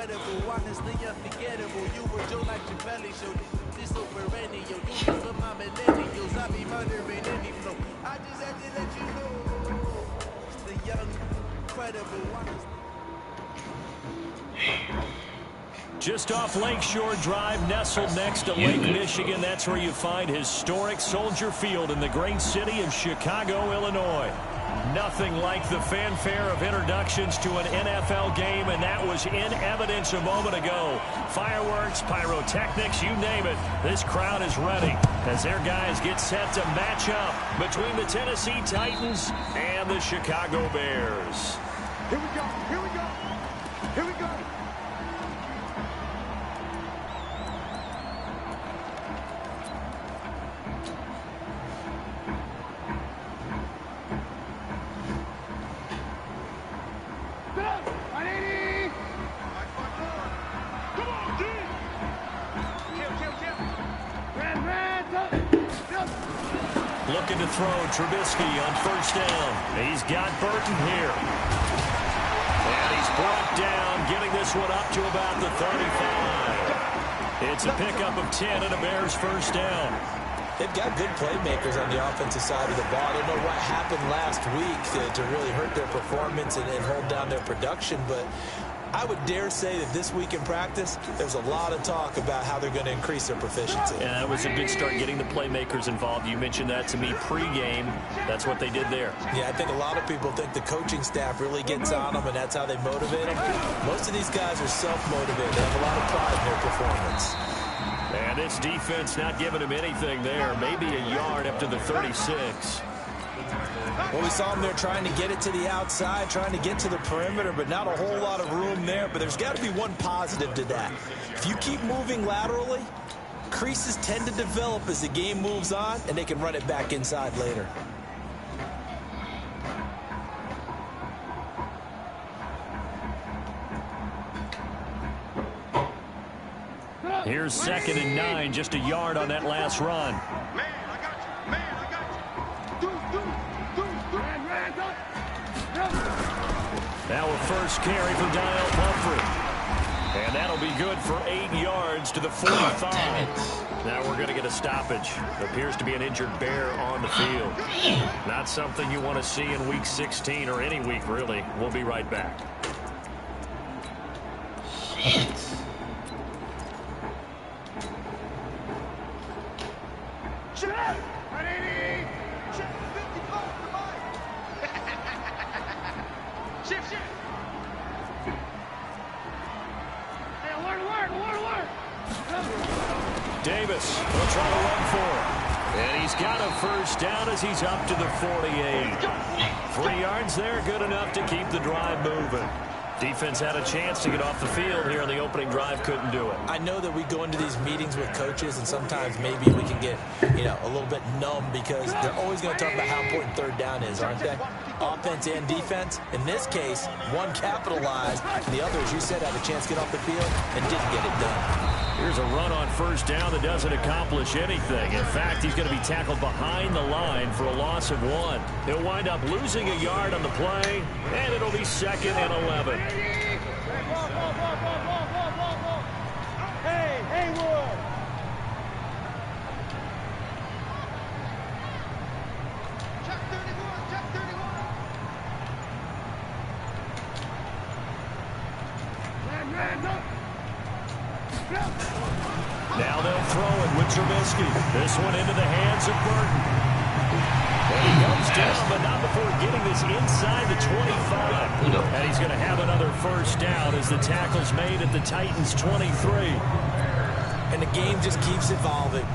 incredible, honestly unforgettable. You were Joe like your belly show. This so perennial. You was for my millennials. I be murdering any flow. I just had to let you know. It's the young, incredible, honestly. Just off Lakeshore Drive, nestled next to Lake Michigan. That's where you find historic Soldier Field in the great city of Chicago, Illinois. Nothing like the fanfare of introductions to an NFL game, and that was in evidence a moment ago. Fireworks, pyrotechnics, you name it. This crowd is ready as their guys get set to match up between the Tennessee Titans and the Chicago Bears. Here we go, here we go, here we go. Looking to throw Trubisky on first down. He's got Burton here. And he's brought down, getting this one up to about the 35. It's a pickup of 10 and a Bears first down. They've got good playmakers on the offensive side of the ball. I don't know what happened last week to really hurt their performance and hold down their production, but I would dare say that this week in practice, there's a lot of talk about how they're going to increase their proficiency. Yeah, that was a good start getting the playmakers involved. You mentioned that to me pregame. That's what they did there. Yeah, I think a lot of people think the coaching staff really gets on them, and that's how they motivate them. Most of these guys are self-motivated. They have a lot of pride in their performance. And this defense not giving him anything there. Maybe a yard up to the 36. Well, we saw them there trying to get it to the outside, trying to get to the perimeter, but not a whole lot of room there. But there's got to be one positive to that. If you keep moving laterally, creases tend to develop as the game moves on, and they can run it back inside later. Here's 2nd and 9, just a yard on that last run. Man, I got you. Man, I got you. Now a first carry for Daniel Pumphrey. And that'll be good for 8 yards to the 45. Now we're going to get a stoppage. Appears to be an injured Bear on the field. Not something you want to see in Week 16 or any week, really. We'll be right back. Davis will try to run for it. And he's got a first down as he's up to the 48. 3 yards there, good enough to keep the drive moving. Defense had a chance to get off the field here in the opening drive, couldn't do it. I know that we go into these meetings with coaches, and sometimes maybe we can get, a little bit numb because they're always going to talk about how important third down is, aren't they? Offense and defense. In this case, one capitalized, and the other, as you said, had a chance to get off the field and didn't get it done. Here's a run on first down that doesn't accomplish anything. In fact, he's going to be tackled behind the line for a loss of 1. He'll wind up losing a yard on the play, and it'll be 2nd and 11. Hey, Haywood! Check 31, check 31. Now they'll throw it with Trubisky. This one into the hands of Burton. And he comes down, but not before getting this inside the 25. And he's going to have another first down as the tackle's made at the Titans' 23. And the game just keeps evolving.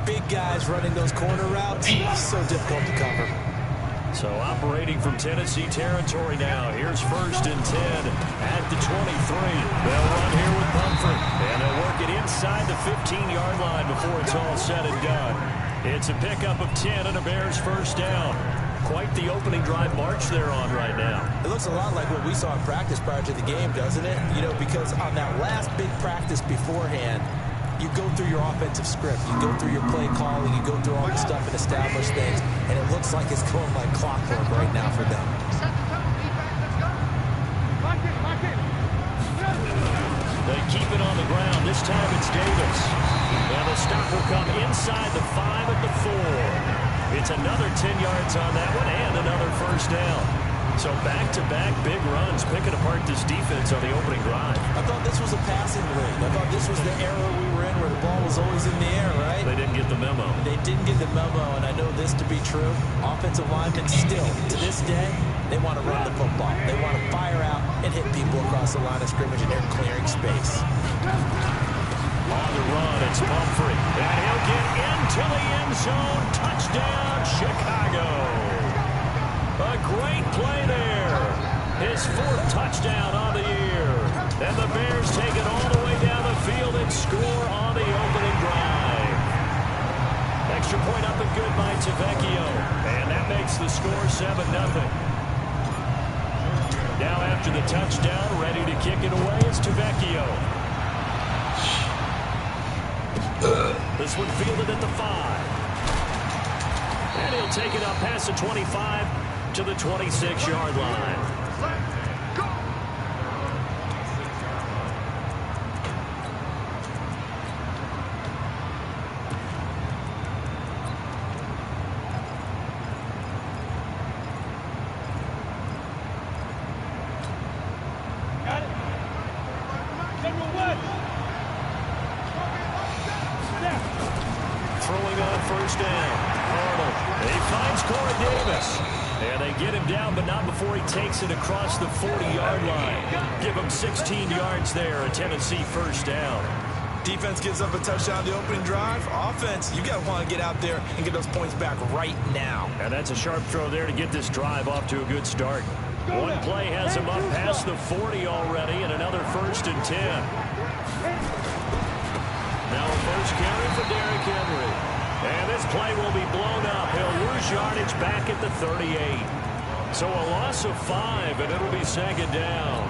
Big guys running those corner routes, so difficult to cover. So operating from Tennessee territory now. Here's 1st and 10 at the 23. They'll run here with Pumphrey. And they'll work it inside the 15-yard line before it's all said and done. It's a pickup of 10 and a Bears first down. Quite the opening drive march they're on right now. It looks a lot like what we saw in practice prior to the game, doesn't it? Because on that last big practice beforehand, you go through your offensive script, you go through your play calling, you go through all the stuff and establish things, and it looks like it's going like clockwork right now for them. This time it's Davis. And the stop will come inside the 5 at the 4. It's another 10 yards on that one and another first down. So back-to-back big runs, picking apart this defense on the opening drive. I thought this was a passing league. I thought this was the era we were in where the ball was always in the air, right? They didn't get the memo. They didn't get the memo, and I know this to be true. Offensive linemen still, to this day, they want to run the football. They want to fire out and hit people across the line of scrimmage, and they're clearing space. On the run, it's Pumphrey. And he'll get into the end zone. Touchdown, Chicago. A great play there. His 4th touchdown on the year. And the Bears take it all the way down the field and score on the opening drive. Extra point up and good by Tavecchio. And that makes the score 7-0. Now after the touchdown, ready to kick it away is Tavecchio. This one fielded at the 5. And he'll take it up past the 25 to the 26-yard line. Got it. Number 1. Throwing on first down. Arnold. He finds Corey Davis. And they get him down, but not before he takes it across the 40-yard line. Give him 16 yards there, a Tennessee first down. Defense gives up a touchdown the opening drive. Offense, you got to want to get out there and get those points back right now. And that's a sharp throw there to get this drive off to a good start. One play has him up past the 40 already, and another 1st and 10. Now a first carry for Derrick Henry. And this play will be blown up. He'll lose yardage back at the 38. So a loss of 5, and it'll be 2nd down.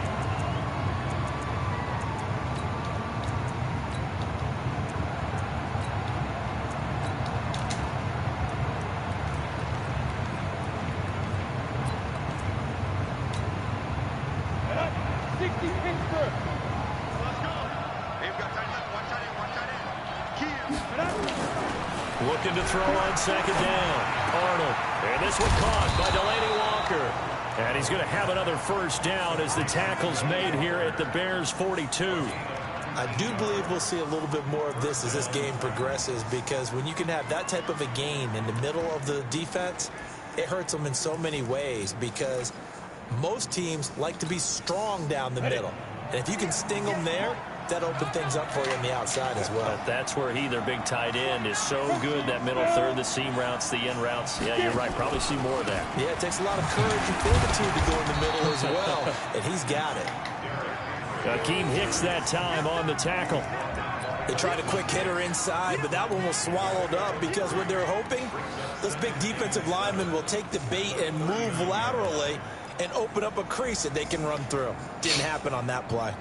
Looking to throw on 2nd down. Arnold. And this one caught by Delaney Walker. And he's going to have another first down as the tackle's made here at the Bears 42. I do believe we'll see a little bit more of this as this game progresses, because when you can have that type of a gain in the middle of the defense, it hurts them in so many ways, because most teams like to be strong down the middle. And if you can sting them there, that opened things up for you on the outside as well. But that's where he, their big tight end, is so good, that middle third, the seam routes, the in routes. Yeah, you're right. Probably see more of that. Yeah, it takes a lot of courage and fortitude to go in the middle as well, and he's got it. Akeem Hicks that time on the tackle. They tried a quick hitter inside, but that one was swallowed up, because what they're hoping, those big defensive linemen will take the bait and move laterally and open up a crease that they can run through. Didn't happen on that play.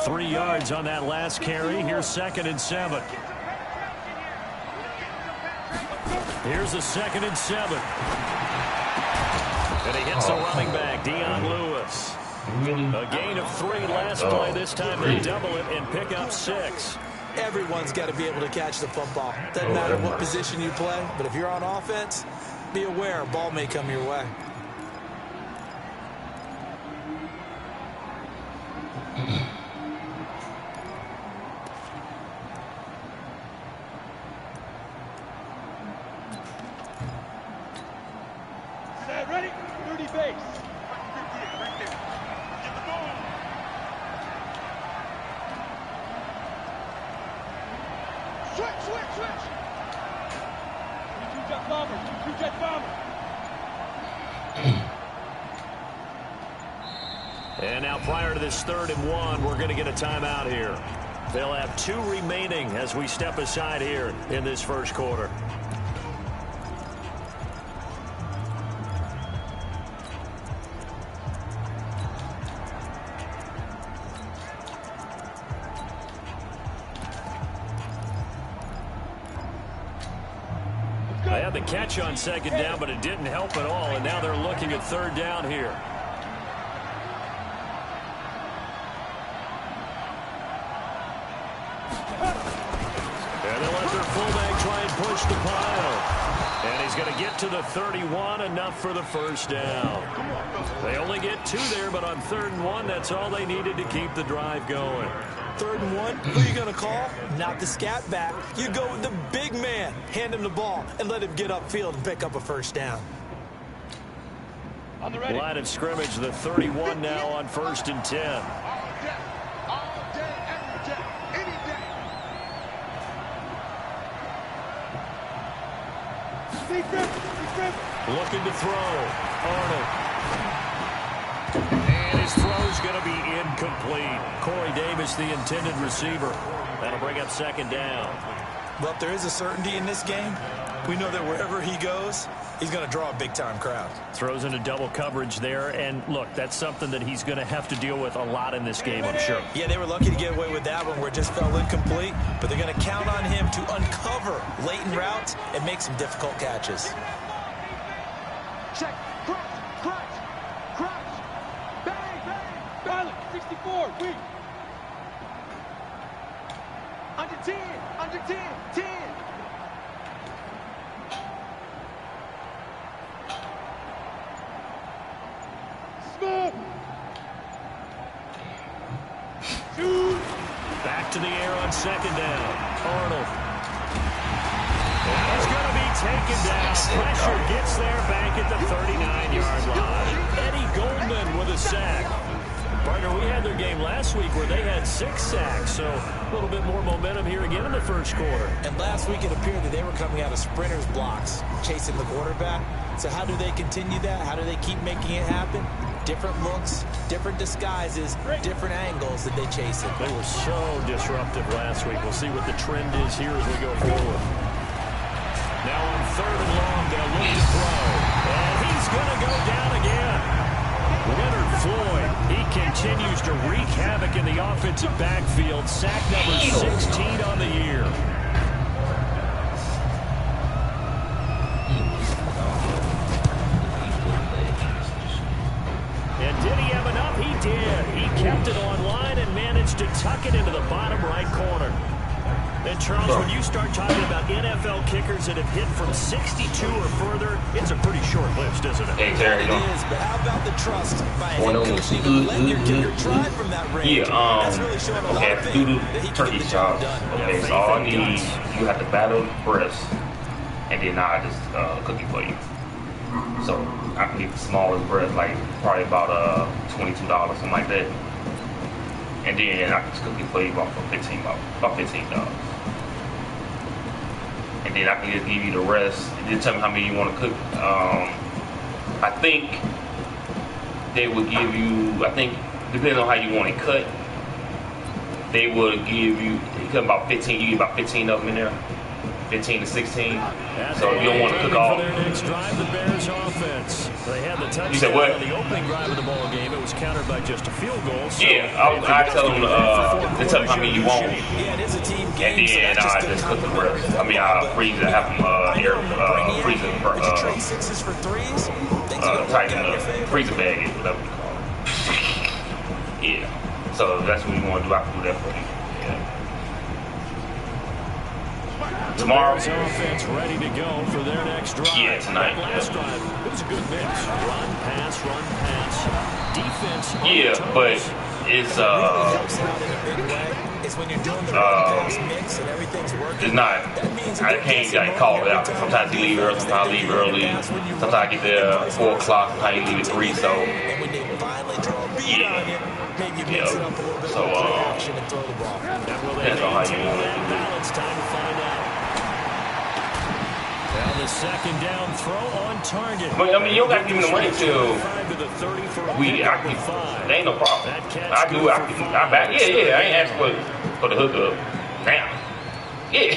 Three yards on that last carry. Here's 2nd and 7. Here's a 2nd and 7. And he hits the running back, Dion Lewis. A gain of 3 last play. This time they double it and pick up 6. Everyone's got to be able to catch the football. Doesn't matter what position you play, but if you're on offense, be aware a ball may come your way. Ready? 30 base. Switch. 2-jet bomber. 2-jet bomber. And now prior to this 3rd and 1, we're going to get a timeout here. They'll have 2 remaining as we step aside here in this first quarter. They had the catch on second down, but it didn't help at all, and now they're looking at third down here. And they let their fullback try and push the pile. And he's going to get to the 31, enough for the first down. They only get 2 there, but on 3rd and 1, that's all they needed to keep the drive going. 3rd and 1, who are you going to call? Not the scat back. You go with the big man. Hand him the ball and let him get upfield and pick up a first down. On the ready. Line of scrimmage, the 31 now on 1st and 10. All day, every day, any day. Looking to throw. Arnold. And his throw's going to be incomplete. Corey Davis, the intended receiver. That'll bring up 2nd down. Well, if there is a certainty in this game, we know that wherever he goes, he's going to draw a big-time crowd. Throws into double coverage there, and look, that's something that he's going to have to deal with a lot in this game, I'm sure. Yeah, they were lucky to get away with that one where it just fell incomplete, but they're going to count on him to uncover latent routes and make some difficult catches. Check. Crunch. Bang. Pilot, 64, weak. Under 10. 10. Smooth. Shoot. Back to the air on 2nd down. Arnold. And he's going to be taken down. Pressure gets there back at the 39-yard line. Eddie Goldman with a sack. Partner, we had their game last week where they had 6 sacks, so a little bit more momentum here again in the 1st quarter. And last week it appeared that they were coming out of sprinters blocks, chasing the quarterback. So how do they continue that? How do they keep making it happen? Different looks, different disguises, different angles that they chase it. They were so disruptive last week. We'll see what the trend is here as we go forward. Now on 3rd and long, they'll look to throw. And he's going to go down again. Leonard Floyd, he continues to wreak havoc in the offensive backfield. Sack number 16 on the year. And did he have enough? He did. He kept it online and managed to tuck it into the bottom right corner. And Charles, when you start talking about NFL kickers that have hit from 62 or further, it's a pretty short list, isn't it? Hey, Terry, It is, but how about the trust by a head coach even letting your kicker try from that range? That's really showing a lot of things that he can turkey get the job chops. done. Okay, so all I need, you have to battle the breast, and then I just cook it for you. So I can get the smallest breast, like probably about $22, something like that. And then I can just cook it for you about $15. And then I can just give you the rest. And then tell me how many you want to cook. I think they would give you, depending on how you want it cut, they would give you, about 15, you get about 15 of them in there. 15 to 16. So you don't want to cook all. Their next drive, the Bears offense. They had the touchdown. You said what? On the opening drive of the ball game. It was countered by just a field goal. So Yeah, I tell them to tell them how many you want. Yeah, it is a team And game, so then that's I just just good cook the rest. I mean, I freeze it, have them freeze it, Would you trade sixes for threes? Things are gonna work tighten out in your the favor. freezer bag is whatever you call it. Yeah. So that's what you want to do. I can do that for you. Yeah. Tomorrow. Bears offense ready to go for their next drive. Yeah, tonight. That last drive, it was a good mix. Run, pass. Defense. on the Yeah, toes. but it's Helps out in a big way. It's when you're doing the pass mix and everything's working. it's not. That means I can't like call it out. Sometimes you leave early. Sometimes I leave early. Sometimes I get there 4 o'clock. Sometimes you leave at 3. So And when they finally draw a beat on you, maybe you mix it up a little bit So, with play action and throw the ball. Now, will they depends on how you maintain want that it. balance? Time to find out. Now the second down throw on target. But, I mean, you don't got to give me the money till Five to the 30 for a we. pickup I of 5. can. There ain't no problem. That catch I do. good I for can. 5. I back. Yeah. I ain't asking for the hookup now. Yeah.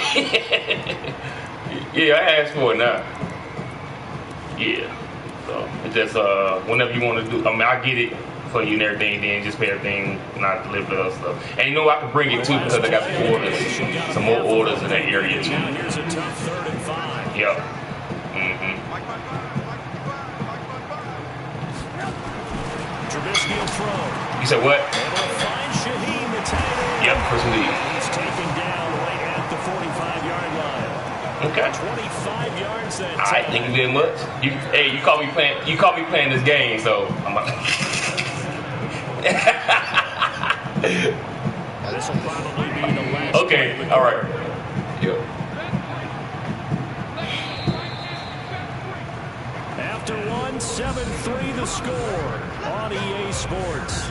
Yeah. I asked for it now. Yeah. So it's just whenever you want to do. I mean, I get it for you and everything. Then just pay everything, not deliver the other stuff. And you know I can bring it too because I got some orders, some more orders in that area too. Now here's a tough 3rd and 5. Yep. Trubisky will throw. You said what? Able to find Shaheen, the tight end. Yep, first lead. He's taken down right at the 45-yard line. Okay. 25 yards that time. I think you did much. Hey, you caught me playing this game, so I'm about This will probably be the last. Okay, all right. Yep. After 7-3 the score on EA Sports.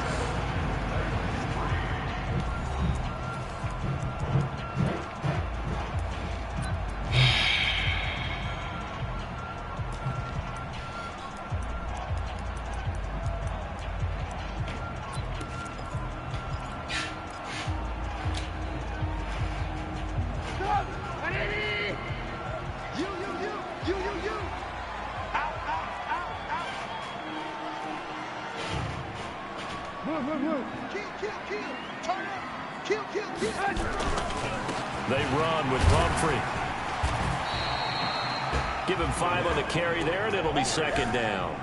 They run with Pumphrey. Give him 5 on the carry there, and it'll be second down.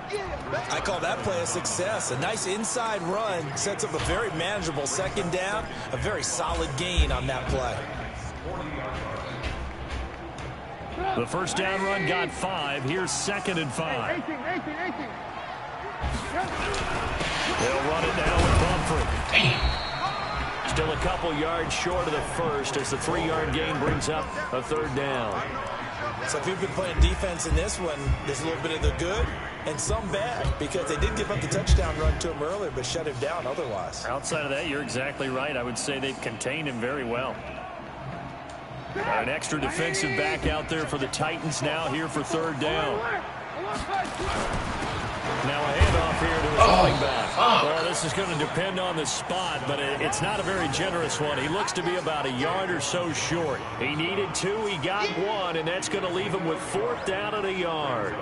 I call that play a success. A nice inside run sets up a very manageable second down. A very solid gain on that play. The first down run got 5. Here's 2nd and 5. They'll run it now with Pumphrey. Still a couple yards short of the first as the 3-yard gain brings up a 3rd down. So if you've been playing defense in this one, there's a little bit of the good and some bad because they did give up the touchdown run to him earlier but shut him down otherwise. Outside of that, you're exactly right. I would say they've contained him very well. An extra defensive back out there for the Titans now here for 3rd down. Now a handoff here to his running back. Well, this is going to depend on the spot, but it's not a very generous one. He looks to be about a yard or so short. He needed 2, he got 1, and that's going to leave him with 4th down and a yard.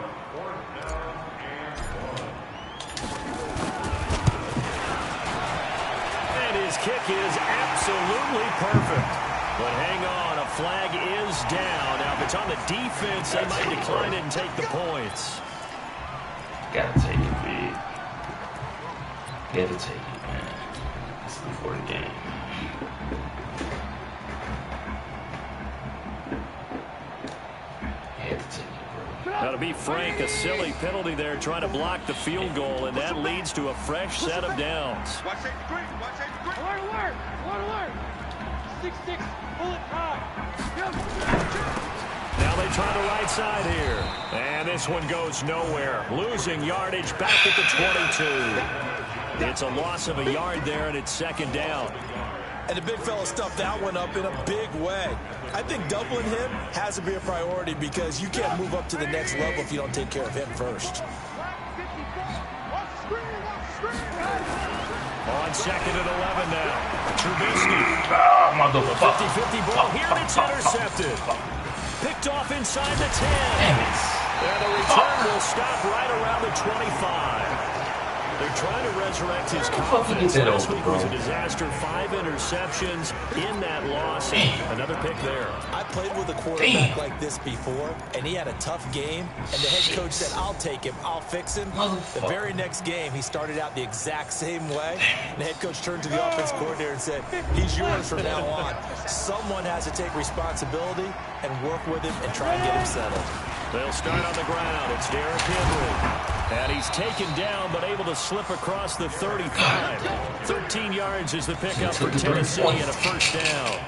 And his kick is absolutely perfect. But hang on, a flag is down. Now, if it's on the defense, they might decline it and take the points. Gotta take it, big. Gotta take it, man. It's an important game. Had to take it, bro. Now, to be frank, a silly penalty there trying to block the field goal, and that leads to a fresh set of downs. Watch it, green. Watch it, green. Alert, alert, alert. 6-6, bullet time. Now they try the right side here. And this one goes nowhere. Losing yardage back at the 22. It's a loss of a yard there, and it's 2nd down. And the big fella stuffed that one up in a big way. I think doubling him has to be a priority because you can't move up to the next level if you don't take care of him first. On 2nd and 11 now. Trubisky. Motherfucker. 50-50 ball here, and it's intercepted. Picked off inside the 10. And the return will stop right around the 25. They're trying to resurrect his confidence. Last week was a disaster. 5 interceptions in that loss. Another pick there. I played with a quarterback like this before, and he had a tough game, and the head coach said, I'll take him, I'll fix him. The very next game, he started out the exact same way, and the head coach turned to the offense coordinator and said, he's yours from now on. Someone has to take responsibility and work with him and try and get him settled. They'll start on the ground. It's Derrick Henry. And he's taken down, but able to slip across the 35. 13 yards is the pickup for Tennessee and a first down.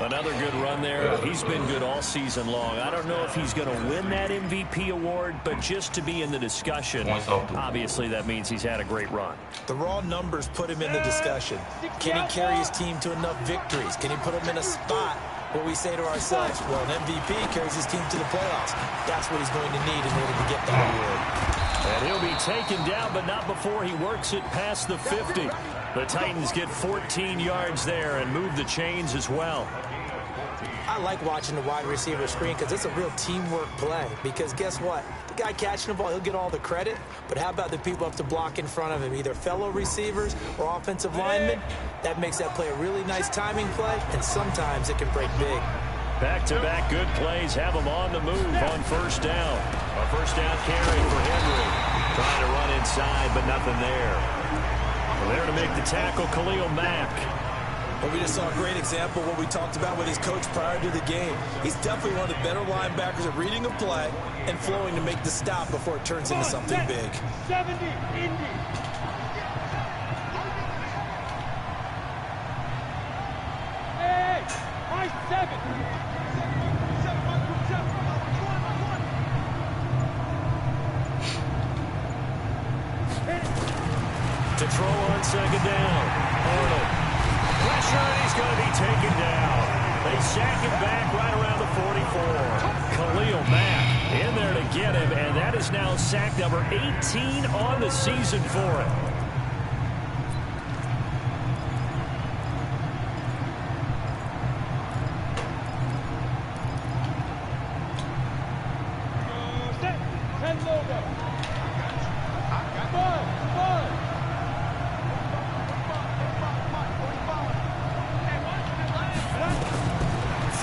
Another good run there. He's been good all season long. I don't know if he's going to win that MVP award, but just to be in the discussion, obviously that means he's had a great run. The raw numbers put him in the discussion. Can he carry his team to enough victories? Can he put him in a spot where we say to ourselves, well, an MVP carries his team to the playoffs. That's what he's going to need in order to get that award. And he'll be taken down, but not before he works it past the 50. The Titans get 14 yards there and move the chains as well. I like watching the wide receiver screen because it's a real teamwork play. Because guess what? The guy catching the ball, he'll get all the credit. But how about the people up to block in front of him, either fellow receivers or offensive linemen? That makes that play a really nice timing play, and sometimes it can break big. Back-to-back good plays have him on the move on first down. A first down carry for Henry. Trying to run inside, but nothing there. Well, there to make the tackle, Khalil Mack. Well, we just saw a great example of what we talked about with his coach prior to the game. He's definitely one of the better linebackers at reading a play and flowing to make the stop before it turns into something big. 70, Indy. Hey, high 7. To throw on second down. Arnold. Pressure, and he's going to be taken down. They sack him back right around the 44. Khalil Mack in there to get him, and that is now sack number 18 on the season for him. Set. 10 logo.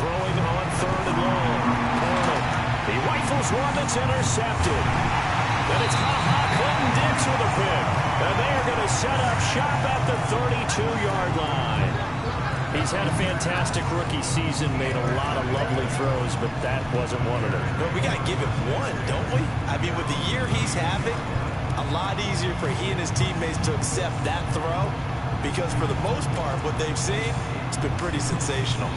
Throwing on third and long. Arnold. He rifles one that's intercepted. Then it's Clinton Dix with a pick. And they are going to set up shop at the 32-yard line. He's had a fantastic rookie season, made a lot of lovely throws, but that wasn't one of them. Well, we got to give him one, don't we? I mean, with the year he's having, a lot easier for he and his teammates to accept that throw because for the most part, what they've seen, it's been pretty sensational.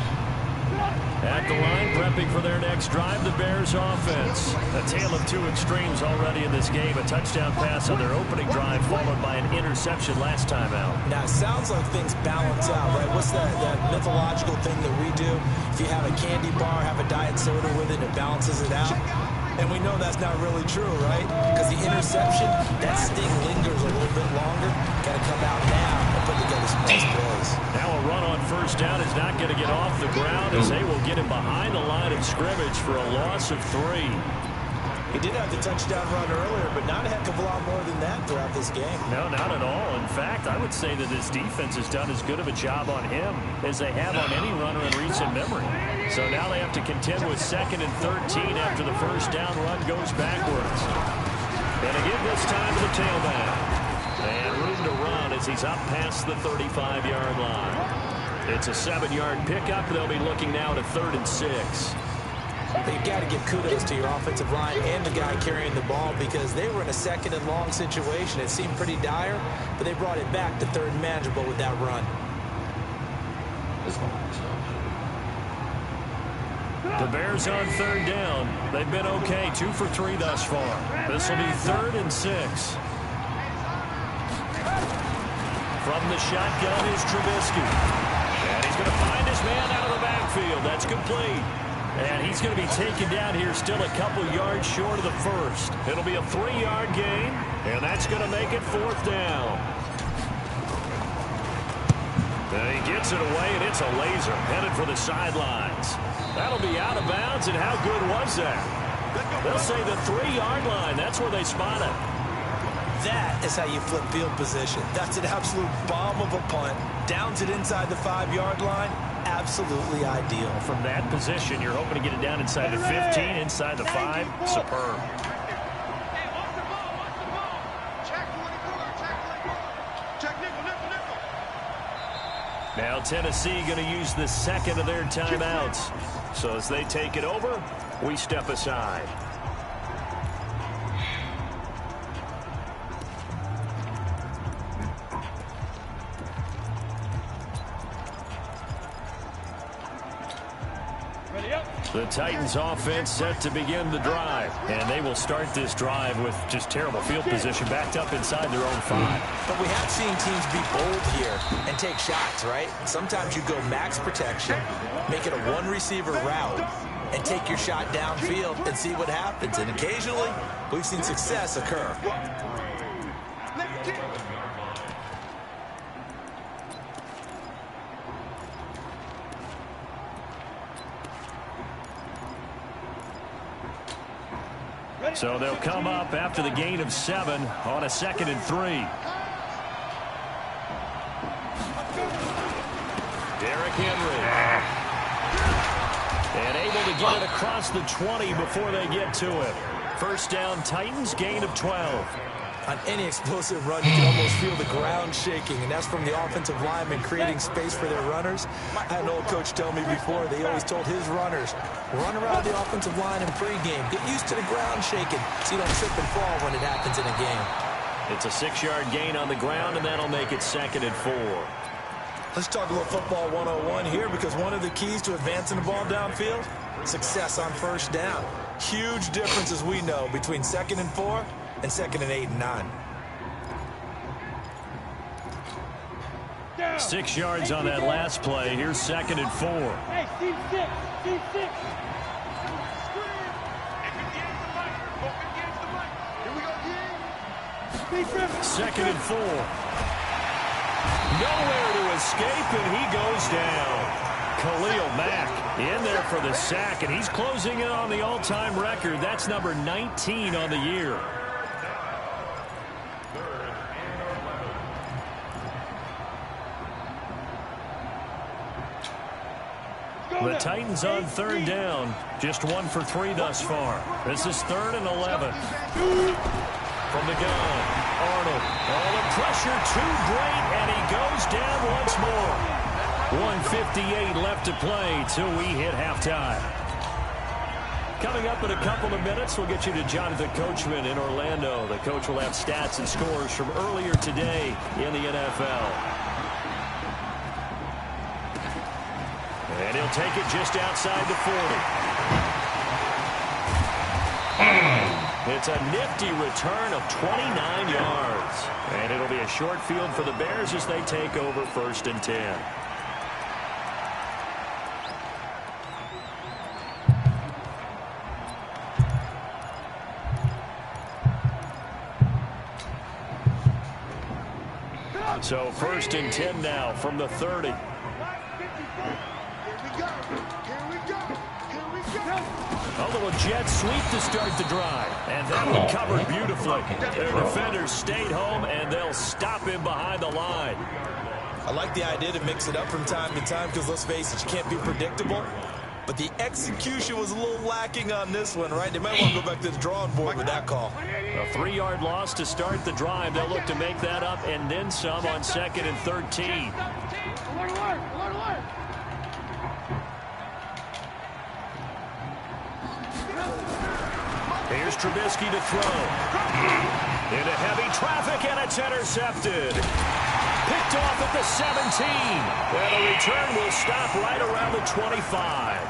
At the line, prepping for their next drive, the Bears offense. A tale of two extremes already in this game. A touchdown pass on their opening drive, followed by an interception last time out. Now, it sounds like things balance out, right? What's that mythological thing that we do? If you have a candy bar, have a diet soda with it, it balances it out. And we know that's not really true, right? Because the interception, that sting lingers a little bit longer. Got to come out now and put together some nice plays. Now a run on first down is not going to get off the ground as they will get him behind the line of scrimmage for a loss of 3. He did have the touchdown run earlier, but not a heck of a lot more than that throughout this game. No, not at all. In fact, I would say that this defense has done as good of a job on him as they have on any runner in recent memory. So now they have to contend with 2nd and 13 after the first down run goes backwards. And again this time to the tailback. And room to run as he's up past the 35-yard line. It's a 7-yard pickup. They'll be looking now to 3rd and 6. You've got to give kudos to your offensive line and the guy carrying the ball because they were in a 2nd and long situation. It seemed pretty dire, but they brought it back to 3rd and manageable with that run. The Bears on 3rd down. They've been okay, 2 for 3 thus far. This will be 3rd and 6. From the shotgun is Trubisky. And he's going to find his man out of the backfield. That's complete. And he's going to be taken down here still a couple yards short of the first. It'll be a 3-yard gain, and that's going to make it 4th down. And he gets it away, and it's a laser headed for the sidelines. That'll be out of bounds, and how good was that? They'll say the 3-yard line. That's where they spot it. That is how you flip field position. That's an absolute bomb of a punt. Downs it inside the 5-yard line. Absolutely ideal. From that position, you're hoping to get it down inside the 15, inside the 5. Superb. Now Tennessee going to use the 2nd of their timeouts. So as they take it over, we step aside. The Titans offense set to begin the drive. And they will start this drive with just terrible field position backed up inside their own 5. But we have seen teams be bold here and take shots, right? Sometimes you go max protection, make it a 1-receiver route, and take your shot downfield and see what happens. And occasionally, we've seen success occur. So they'll come up after the gain of 7 on a 2nd and 3. Derrick Henry. And able to get it across the 20 before they get to it. First down, Titans, gain of 12. On any explosive run, you can almost feel the ground shaking, and that's from the offensive linemen creating space for their runners. I had an old coach tell me before, they always told his runners, run around the offensive line in pregame. Get used to the ground shaking so you don't trip and fall when it happens in a game. It's a 6-yard gain on the ground, and that'll make it 2nd and 4. Let's talk a little football 101 here, because one of the keys to advancing the ball downfield, success on first down. Huge difference, as we know, between 2nd and 4 and 2nd and 8 and 9. 6 yards on that last play. Here's 2nd and 4. Hey, team 6, team 6. Second and 4. Nowhere to escape, and he goes down. Khalil Mack in there for the sack, and he's closing in on the all-time record. That's number 19 on the year. The Titans on 3rd down. Just 1 for 3 thus far. This is 3rd and 11. From the gun, Arnold. All the pressure too great, and he goes down once more. 1:58 left to play till we hit halftime. Coming up in a couple of minutes, we'll get you to Jonathan Coachman in Orlando. The coach will have stats and scores from earlier today in the NFL. And he'll take it just outside the 40. It's a nifty return of 29 yards. And it'll be a short field for the Bears as they take over 1st and 10. So 1st and 10 now from the 30. A little jet sweep to start the drive. And that one covered beautifully. Their defenders stayed home, and they'll stop him behind the line. I like the idea to mix it up from time to time because, let's face it, you can't be predictable. But the execution was a little lacking on this one, right? They might want to go back to the drawing board with that call. A 3-yard loss to start the drive. They'll look to make that up and then some on 2nd and 13. Here's Trubisky to throw. Into heavy traffic, and it's intercepted. Picked off at the 17. And the return will stop right around the 25.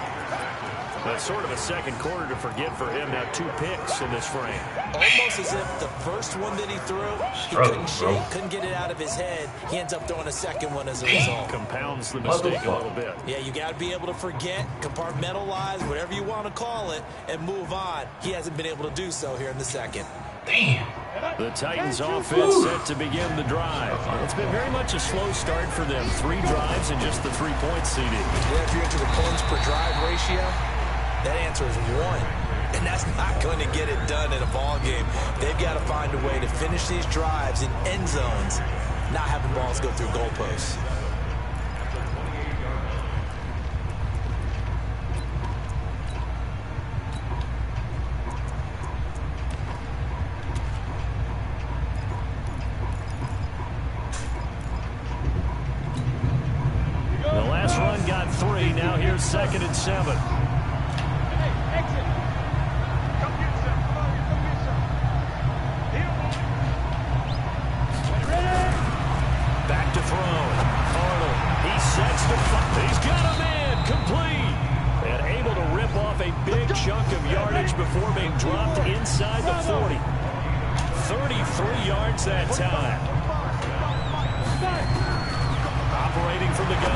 That's sort of a second quarter to forget for him. Now 2 picks in this frame. Almost as if the first one that he threw, he couldn't shake, couldn't get it out of his head. He ends up throwing a second one as a result. Compounds the mistake a little bit. Yeah, you got to be able to forget, compartmentalize, whatever you want to call it, and move on. He hasn't been able to do so here in the second. Damn. The Titans offense set to begin the drive. It's been very much a slow start for them. 3 drives and just the 3-point seeding. Yeah, if you're into the points per drive ratio, that answer is 1. And that's not going to get it done in a ball game. They've got to find a way to finish these drives in end zones, not having balls go through goalposts. The last run got 3. Now here's 2nd and 7. Back to throw. Arnold. He sets the fire. He's got a man. Complete. And able to rip off a big chunk of yardage before being dropped inside the 40. 33 yards that time. Operating from the gun.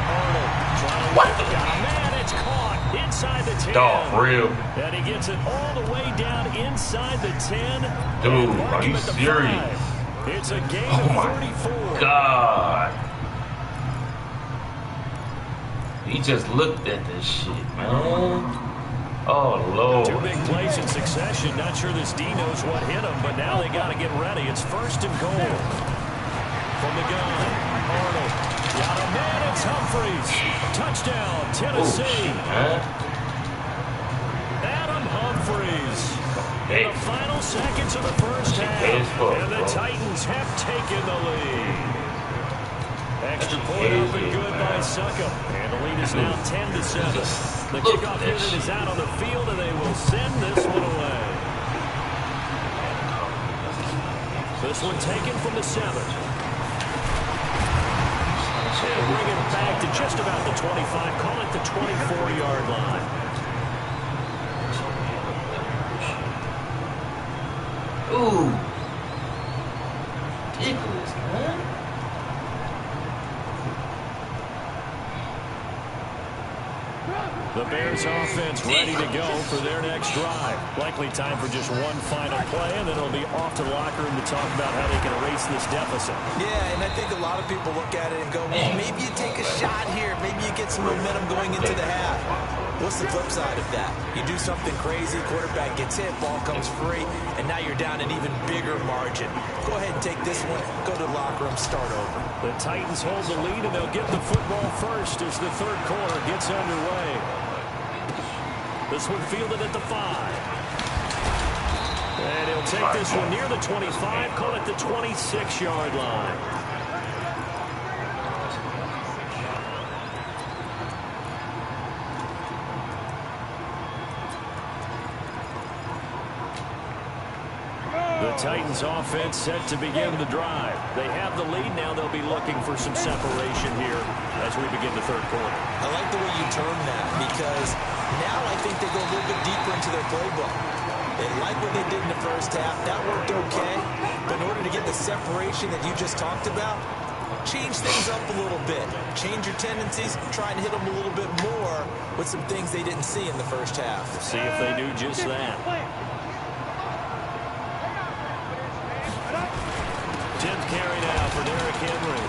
Arnold trying to whip it. Got a man. It's caught inside the 10. Dog, real. And he gets it all the way down inside the 10. Dude, are you serious? It's a gain of 34. God. He just looked at this shit, man. Oh, Lord. 2 big plays in succession. Not sure this D knows what hit him, but now they got to get ready. It's 1st and goal. From the gun, Arnold. Got a man. It's Humphreys. Touchdown, Tennessee. Ooh, In the final seconds of the first half, and the Titans have taken the lead. Extra point up and good by Suckup, and the lead is now 10-7. The kickoff unit is out on the field, and they will send this one away. This one taken from the 7. And bring it back to just about the 25. Call it the 24-yard line. Ooh. Ridiculous, man. The Bears offense ready to go for their next drive. Likely time for just one final play, and then it'll be off to the locker room to talk about how they can erase this deficit. Yeah, and I think a lot of people look at it and go, well, maybe you take a shot here. Maybe you get some momentum going into the half. What's the flip side of that? You do something crazy, quarterback gets hit, ball comes free, and now you're down an even bigger margin. Go ahead and take this one, go to the locker room, start over. The Titans hold the lead, and they'll get the football first as the third quarter gets underway. This one fielded at the 5. And he'll take this one near the 25, call it the 26-yard line. The Titans offense set to begin the drive. They have the lead now. They'll be looking for some separation here as we begin the third quarter. I like the way you term that because now I think they go a little bit deeper into their playbook. They like what they did in the first half. That worked okay. But in order to get the separation that you just talked about, change things up a little bit. Change your tendencies. Try and hit them a little bit more with some things they didn't see in the first half. We'll see if they do just that. 10th carry now for Derrick Henry.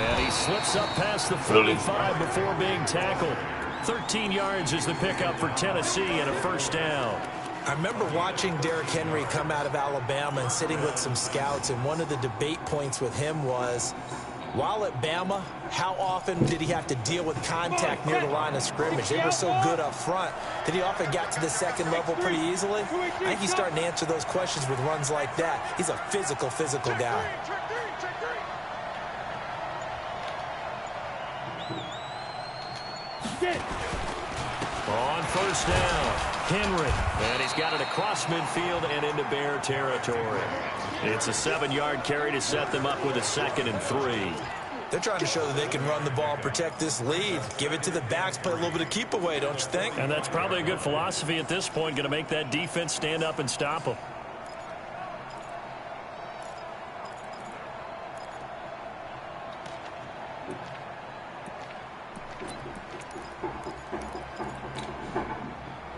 And he slips up past the 45 before being tackled. 13 yards is the pickup for Tennessee and a first down. I remember watching Derrick Henry come out of Alabama and sitting with some scouts, and one of the debate points with him was, while at Bama, how often did he have to deal with contact near the line of scrimmage? They were so good up front that he often got to the second level pretty easily. I think he's starting to answer those questions with runs like that. He's a physical guy. On first down, Henry. And he's got it across midfield and into Bear territory. It's a 7-yard carry to set them up with a 2nd and 3. They're trying to show that they can run the ball and protect this lead. Give it to the backs, play a little bit of keep away, don't you think? And that's probably a good philosophy at this point, going to make that defense stand up and stop them.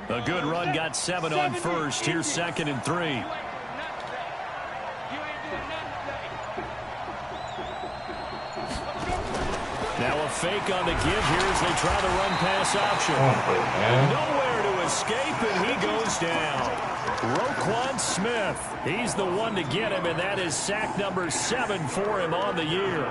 A good run, got 7 on first. Here's 2nd and 3. Now a fake on the give here as they try the run-pass option. Nowhere to escape, and he goes down. Roquan Smith, he's the one to get him, and that is sack number 7 for him on the year.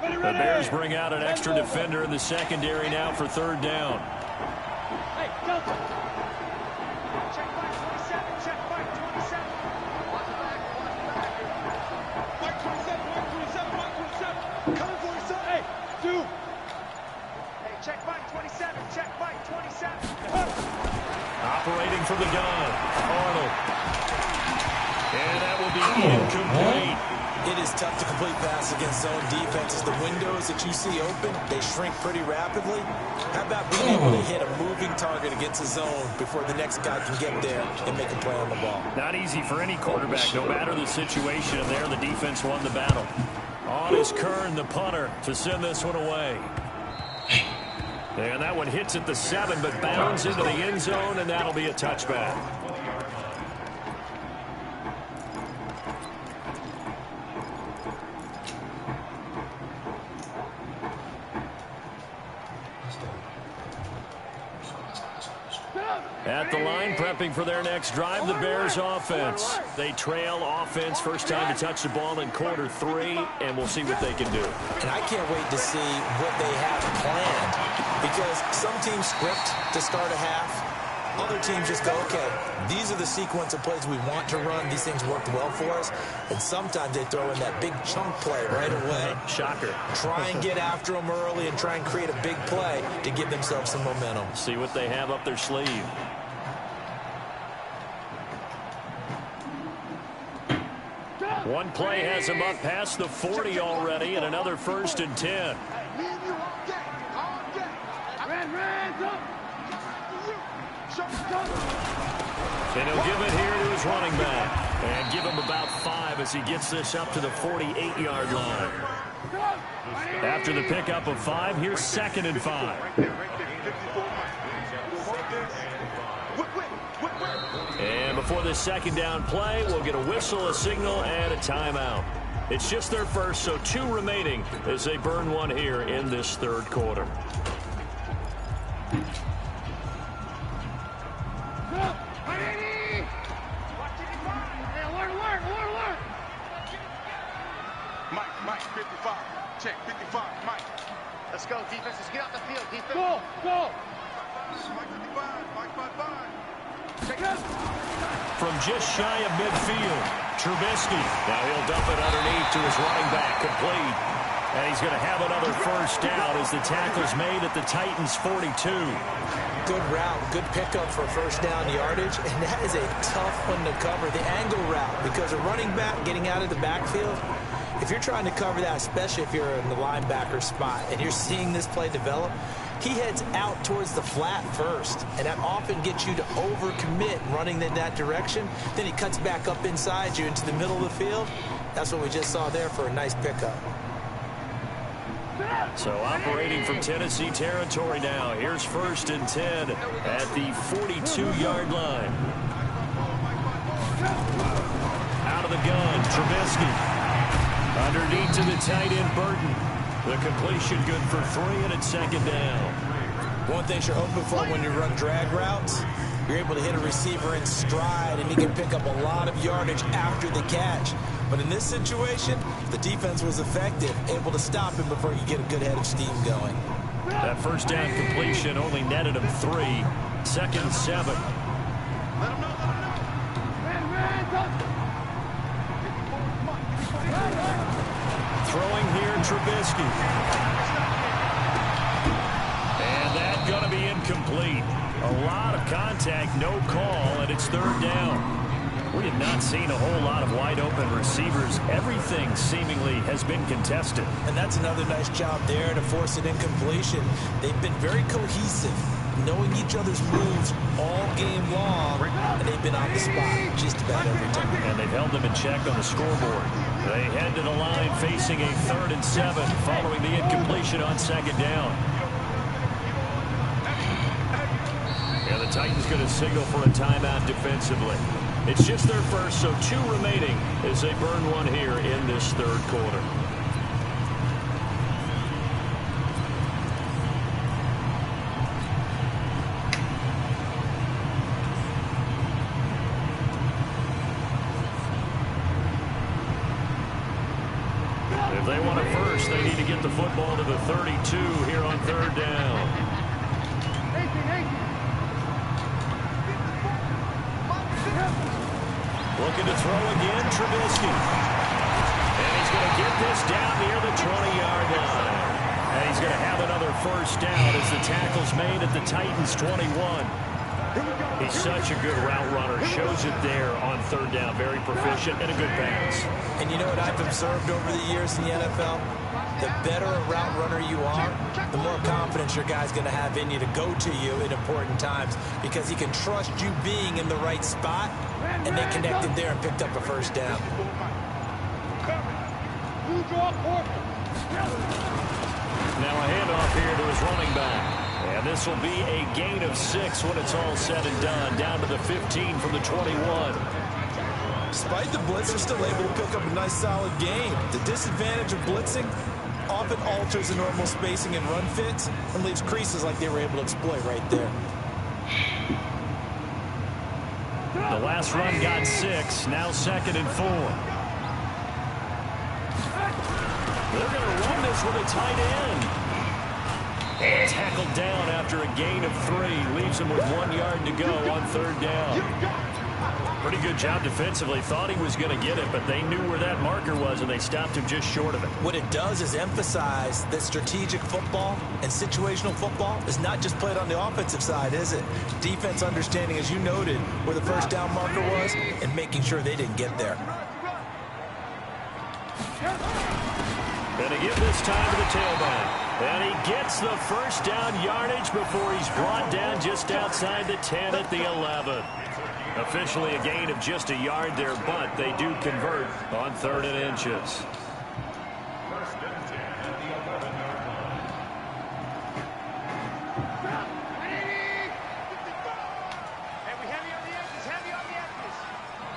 The Bears bring out an extra defender in the secondary now for 3rd down. Hey, Delta. Check back 27. Check back 27. Watch back. Mike 27. Mike 27. Mike 27. Coming for you, son. Hey, dude. Hey, check back 27. Check back 27. Operating from the gun, Arnold. And that will be incomplete. It is tough to complete pass against zone defenses. The windows that you see open, they shrink pretty rapidly. How about being able to hit a moving target against a zone before the next guy can get there and make a play on the ball? Not easy for any quarterback, no matter the situation. And there, the defense won the battle. On is Kern, the punter, to send this one away. And that one hits at the 7, but bounds into the end zone, and that'll be a touchback. At the line, prepping for their next drive, the Bears offense. They trail offense, first time to touch the ball in quarter 3, and we'll see what they can do. And I can't wait to see what they have planned, because some teams script to start a half. Other teams just go, okay, these are the sequence of plays we want to run. These things worked well for us. And sometimes they throw in that big chunk play right away. Shocker. Try and get after them early and try and create a big play to give themselves some momentum. See what they have up their sleeve. One play has him up past the 40 already, and another 1st and 10. And he'll give it here to his running back. And give him about 5 as he gets this up to the 48-yard line. After the pickup of 5, here's 2nd and 5. And before the 2nd down play, we'll get a whistle, a signal, and a timeout. It's just their first, so 2 remaining as they burn one here in this 3rd quarter. Mike, 55. Check, 55, Mike. Let's go, defense. Let's get out the field, defense. Go! Mike 55, Mike 55. From just shy of midfield, Trubisky. Now he'll dump it underneath to his running back, complete. And he's going to have another 1st down as the tackle's made at the Titans' 42. Good route, good pickup for 1st down yardage, and that is a tough one to cover, the angle route, because a running back getting out of the backfield, if you're trying to cover that, especially if you're in the linebacker spot and you're seeing this play develop, he heads out towards the flat first, and that often gets you to overcommit running in that direction. Then he cuts back up inside you into the middle of the field. That's what we just saw there for a nice pickup. So operating from Tennessee territory now. Here's 1st and 10 at the 42-yard line. Out of the gun, Trubisky. Underneath to the tight end, Burton. The completion good for 3, and it's 2nd down. One thing you're hoping for when you run drag routes, you're able to hit a receiver in stride, and he can pick up a lot of yardage after the catch. But in this situation, the defense was effective, able to stop him before you get a good head of steam going. That 1st down completion only netted him 3. 2nd and 7. Throwing here, Trubisky. And that's going to be incomplete. A lot of contact, no call, and it's 3rd down. We have not seen a whole lot of wide-open receivers. Everything seemingly has been contested. And that's another nice job there to force an incompletion. They've been very cohesive, knowing each other's moves all game long, and they've been on the spot just about every time. And they've held them in check on the scoreboard. They head to the line facing a 3rd and 7 following the incompletion on 2nd down. And the Titans going to signal for a timeout defensively. It's just their first, so 2 remaining as they burn one here in this 3rd quarter. If they want it first, they need to get the football to the 32 here on 3rd down. Looking to throw again, Trubisky. And he's going to get this down near the 20-yard line. And he's going to have another 1st down as the tackle's made at the Titans' 21. He's such a good route runner. Shows it there on 3rd down. Very proficient and a good pass. And you know what I've observed over the years in the NFL? The better a route runner you are, the more confidence your guy's going to have in you to go to you in important times, because he can trust you being in the right spot, and they connected there and picked up a 1st down. Now a handoff here to his running back. And this will be a gain of 6 when it's all said and done, down to the 15 from the 21. Despite the blitz, they're still able to pick up a nice solid gain. The disadvantage of blitzing often alters the normal spacing and run fits and leaves creases like they were able to exploit right there. The last run got 6. Now 2nd and 4. They're going to run this with a tight end. Tackled down after a gain of 3. Leaves him with 1 yard to go on 3rd down. Pretty good job defensively. Thought he was going to get it, but they knew where that marker was, and they stopped him just short of it. What it does is emphasize that strategic football and situational football is not just played on the offensive side, is it? Defense understanding, as you noted, where the first down marker was and making sure they didn't get there. Going to give this time to the tailback. And he gets the first down yardage before he's brought down just outside the 10 at the 11. Officially a gain of just a yard there, but they do convert on 3rd and inches.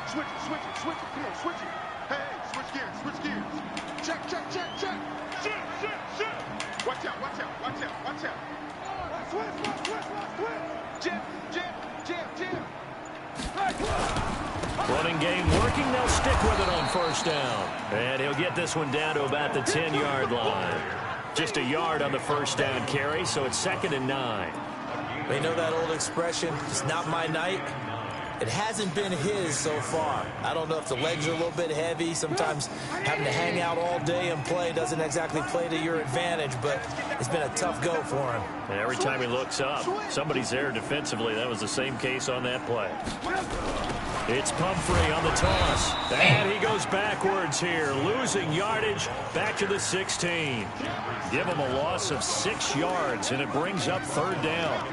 Switch it, come on, switch it. Hey, switch gears. Check. Shit. Watch out. Switch. Jim. Running game working. They'll stick with it on 1st down. And he'll get this one down to about the 10-yard line. Just a yard on the 1st down carry, so it's 2nd and 9. They know that old expression, it's not my night. It hasn't been his so far. I don't know if the legs are a little bit heavy. Sometimes having to hang out all day and play doesn't exactly play to your advantage, but it's been a tough go for him. And every time he looks up, somebody's there defensively. That was the same case on that play. It's Pumphrey on the toss. And he goes backwards here, losing yardage back to the 16. Give him a loss of 6 yards, and it brings up 3rd down.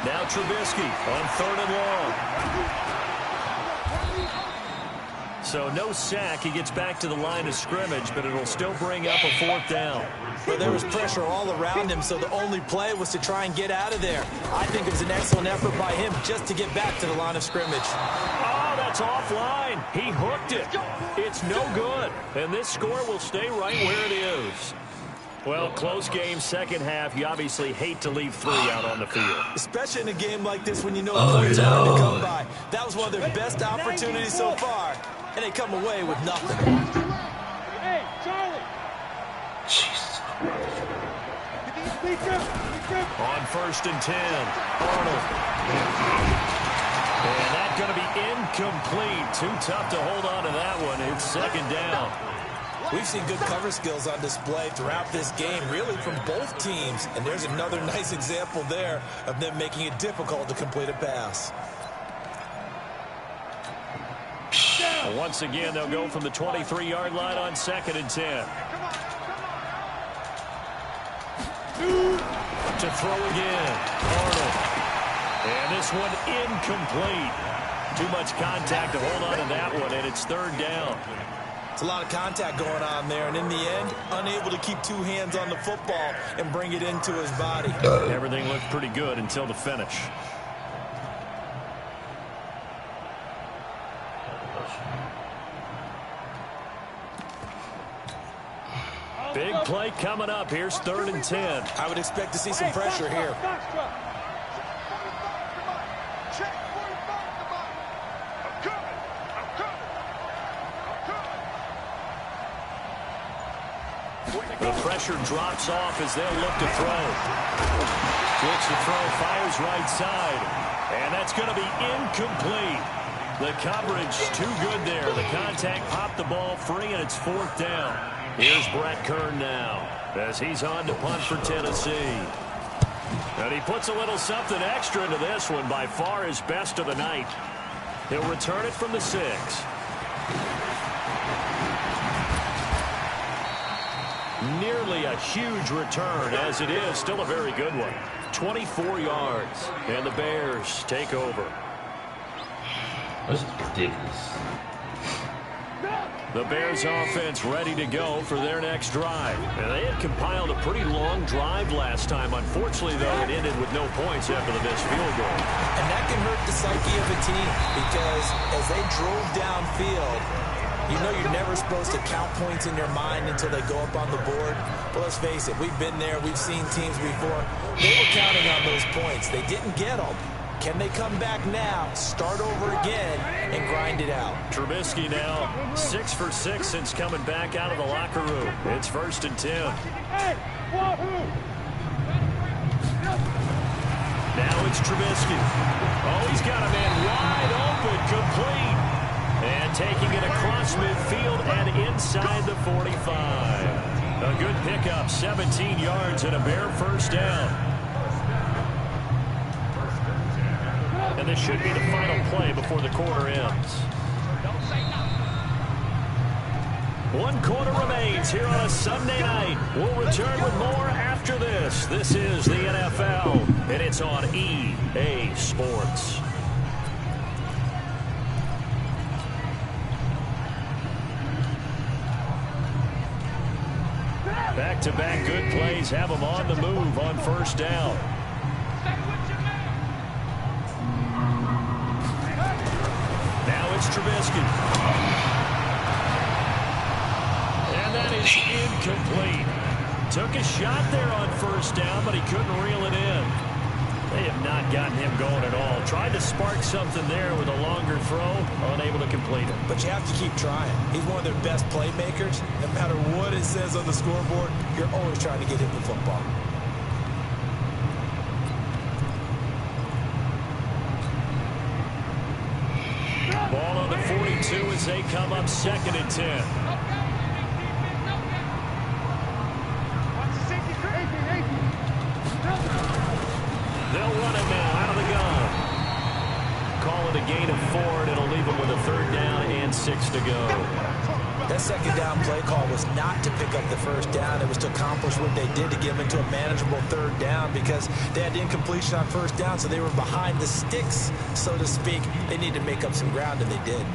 Now Trubisky on 3rd and long. So no sack. He gets back to the line of scrimmage, but it'll still bring up a 4th down. But there was pressure all around him, so the only play was to try and get out of there. I think it was an excellent effort by him just to get back to the line of scrimmage. Oh, that's offline. He hooked it. It's no good. And this score will stay right where it is. Well, close game, 2nd half. You obviously hate to leave 3 out on the field. Especially in a game like this when you know points are hard to come by. That was one of their best opportunities so far, and they come away with nothing. Hey, Charlie. Jesus. On 1st and 10, Arnold. And that's going to be incomplete. Too tough to hold on to that one. It's 2nd down. We've seen good cover skills on display throughout this game, really from both teams. And there's another nice example there of them making it difficult to complete a pass. Well, once again, they'll go from the 23-yard line on 2nd and 10. To throw again, Arnold. And this one incomplete. Too much contact to hold on to that one, and it's 3rd down. It's a lot of contact going on there, and in the end, unable to keep 2 hands on the football and bring it into his body. Everything looked pretty good until the finish. Big play coming up. Here's 3rd and 10. I would expect to see some pressure here. The pressure drops off as they'll look to throw. Looks to throw, fires right side. And that's going to be incomplete. The coverage too good there. The contact popped the ball free, and it's 4th down. Here's Brett Kern now as he's on to punt for Tennessee. And he puts a little something extra into this one, by far his best of the night. He'll return it from the 6. Nearly a huge return, as it is still a very good one. 24 yards, and the Bears take over. That's ridiculous. The Bears offense ready to go for their next drive. And they had compiled a pretty long drive last time. Unfortunately, though, it ended with no points after the missed field goal. And that can hurt the psyche of a team because as they drove downfield, you know you're never supposed to count points in your mind until they go up on the board. But let's face it, we've been there. We've seen teams before. They were counting on those points. They didn't get them. Can they come back now, start over again, and grind it out? Trubisky now 6 for 6 since coming back out of the locker room. It's 1st and 10. Now it's Trubisky. Oh, he's got a man wide open, complete. And taking it across midfield and inside the 45. A good pickup, 17 yards and a Bear first down. And this should be the final play before the quarter ends. 1 quarter remains here on a Sunday night. We'll return with more after this. This is the NFL, and it's on EA Sports. Back-to-back good plays have them on the move on first down. Now it's Trubisky. And that is incomplete. Took a shot there on first down, but he couldn't reel it in. They have not gotten him going at all. Tried to spark something there with a longer throw, unable to complete it. But you have to keep trying. He's one of their best playmakers. No matter what it says on the scoreboard, you're always trying to get him the football. Ball on the 42 as they come up 2nd and 10. They'll run it now out of the gun. Call it a gain of 4, and it'll leave them with a 3rd down and 6 to go. That 2nd down play call was not to pick up the 1st down. It was to accomplish what they did to get them into a manageable 3rd down because they had incompletion on 1st down, so they were behind the sticks, so to speak. They needed to make up some ground, and they did.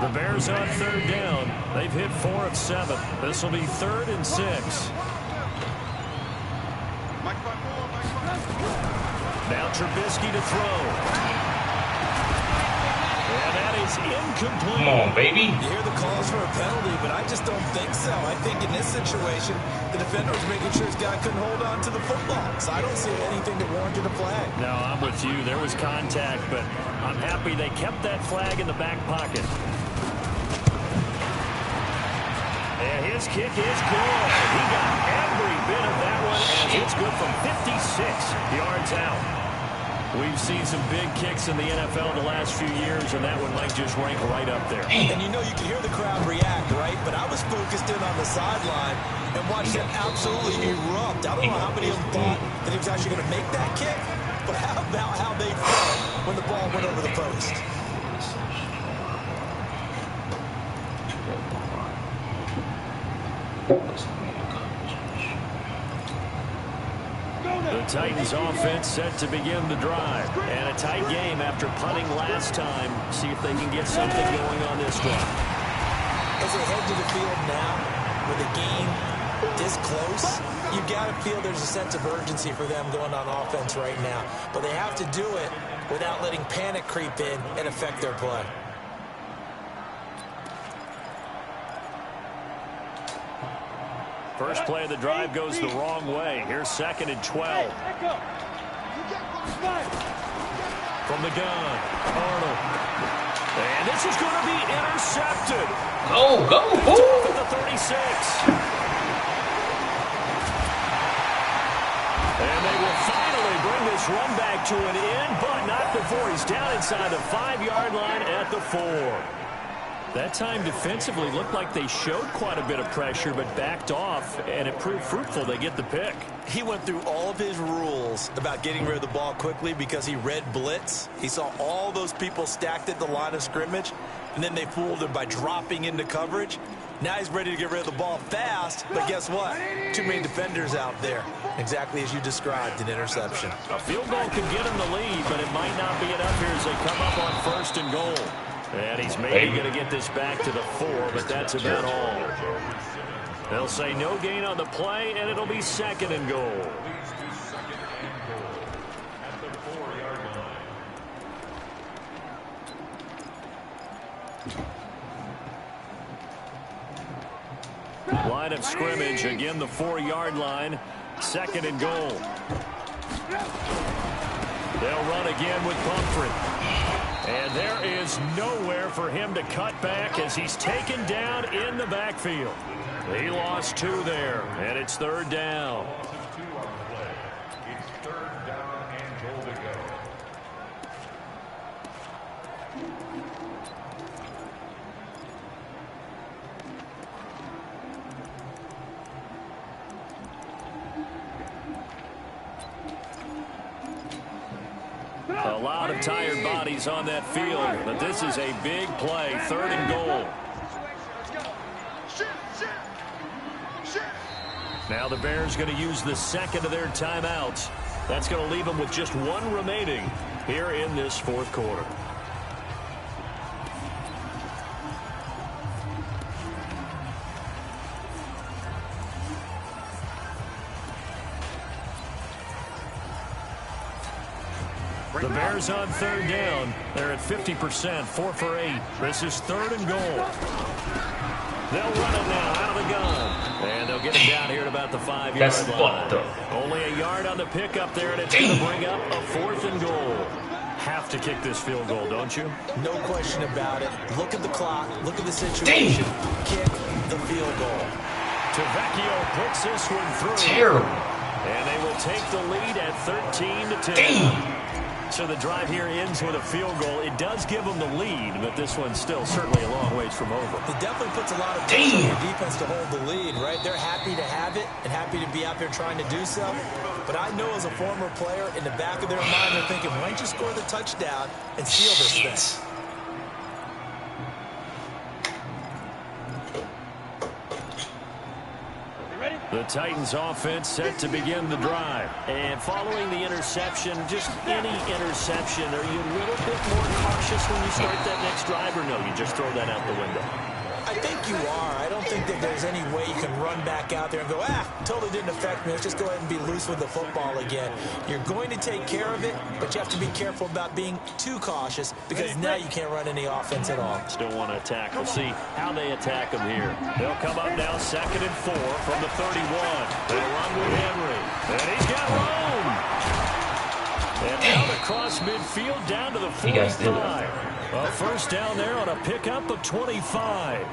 The Bears on 3rd down. They've hit 4 of 7. This will be 3rd and 6. Now Trubisky to throw. And that is incomplete. Come on, baby. You hear the calls for a penalty, but I just don't think so. I think in this situation, the defender was making sure his guy couldn't hold on to the football. So I don't see anything that warranted a flag. No, I'm with you. There was contact, but I'm happy they kept that flag in the back pocket. And his kick is good. He got every bit of that one, and it's good from 56 yards out. We've seen some big kicks in the NFL the last few years, and that one might just rank right up there. And you know you can hear the crowd react, right? But I was focused in on the sideline and watched them absolutely erupt. I don't know how many of them thought that he was actually going to make that kick, but how about how they felt when the ball went over the post? The Titans offense set to begin the drive. And a tight game after punting last time. See if they can get something going on this drive. As they head to the field now, with a game this close, you got to feel there's a sense of urgency for them going on offense right now. But they have to do it without letting panic creep in and affect their play. First play of the drive goes the wrong way. Here's 2nd and 12. From the gun, Arnold. And this is going to be intercepted. Go, go, Off at the 36. And they will finally bring this run back to an end, but not before he's down inside the 5-yard line at the 4. That time defensively looked like they showed quite a bit of pressure, but backed off, and it proved fruitful. They get the pick. He went through all of his rules about getting rid of the ball quickly because he read blitz. He saw all those people stacked at the line of scrimmage, and then they fooled him by dropping into coverage. Now he's ready to get rid of the ball fast, but guess what? Too many defenders out there. Exactly as you described, an interception. A field goal could get him the lead, but it might not be enough here as they come up on 1st and goal. And he's maybe going to get this back to the 4, but that's about all. They'll say no gain on the play, and it'll be 2nd and goal. Line of scrimmage, again the 4-yard line, 2nd and goal. They'll run again with Pumphrey. And there is nowhere for him to cut back as he's taken down in the backfield. He lost 2 there, and it's 3rd down. It's 3rd down and goal to go. A lot of tired bodies on that field, but this is a big play, 3rd and goal. Now the Bears going to use the 2nd of their timeouts. That's going to leave them with just 1 remaining here in this 4th quarter. The Bears on 3rd down. They're at 50%, 4 for 8. This is 3rd and goal. They'll run it now out of the gun. And they'll get him down here at about the 5-yard line. Only a yard on the pickup there, and it's going to bring up a 4th and goal. Have to kick this field goal, don't you? No question about it. Look at the clock. Look at the situation. Kick the field goal. Tavecchio puts this one through. Terrible. And they will take the lead at 13-10. So the drive here ends with a field goal. It does give them the lead, but this one's still certainly a long ways from over. It definitely puts a lot of pressure on the defense to hold the lead, right? They're happy to have it and happy to be out there trying to do so. But I know as a former player, in the back of their mind, they're thinking, why don't you score the touchdown and seal this thing? The Titans offense set to begin the drive. And following the interception, just any interception, are you a little bit more cautious when you start that next drive, or no, you just throw that out the window? I think you are. I don't think that there's any way you can run back out there and go, totally didn't affect me. Let's just go ahead and be loose with the football again. You're going to take care of it, but you have to be careful about being too cautious because now you can't run any offense at all. Still want to attack. We'll see how they attack them here. They'll come up now 2nd and 4 from the 31. They'll run with Henry. And he's got room. And now across midfield down to the 45. A 1st down there on a pickup of 25.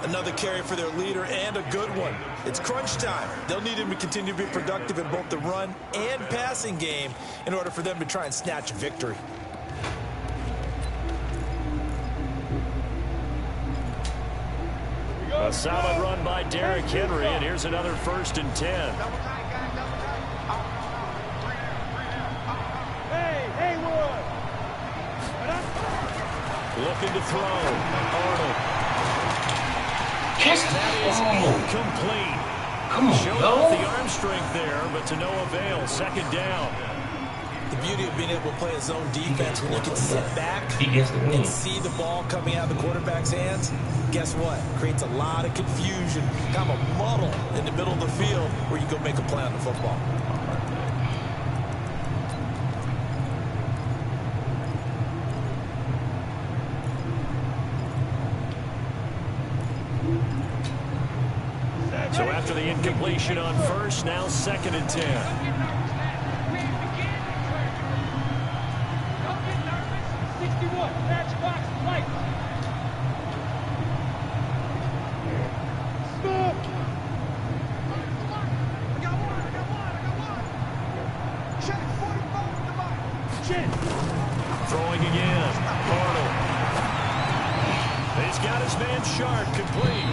Another carry for their leader and a good one. It's crunch time. They'll need him to continue to be productive in both the run and passing game in order for them to try and snatch victory. A solid run by Derrick Henry, and here's another 1st and 10. Looking to throw. Arnold. That is incomplete. Showed off the arm strength there, but to no avail. 2nd down. The beauty of being able to play a zone defense when you can sit back and see the ball coming out of the quarterback's hands, guess what? Creates a lot of confusion, kind of a muddle in the middle of the field where you go make a play on the football. So after the incompletion on 1st, now 2nd and 10. Throwing again. Arnold. He's got his man Sharp complete.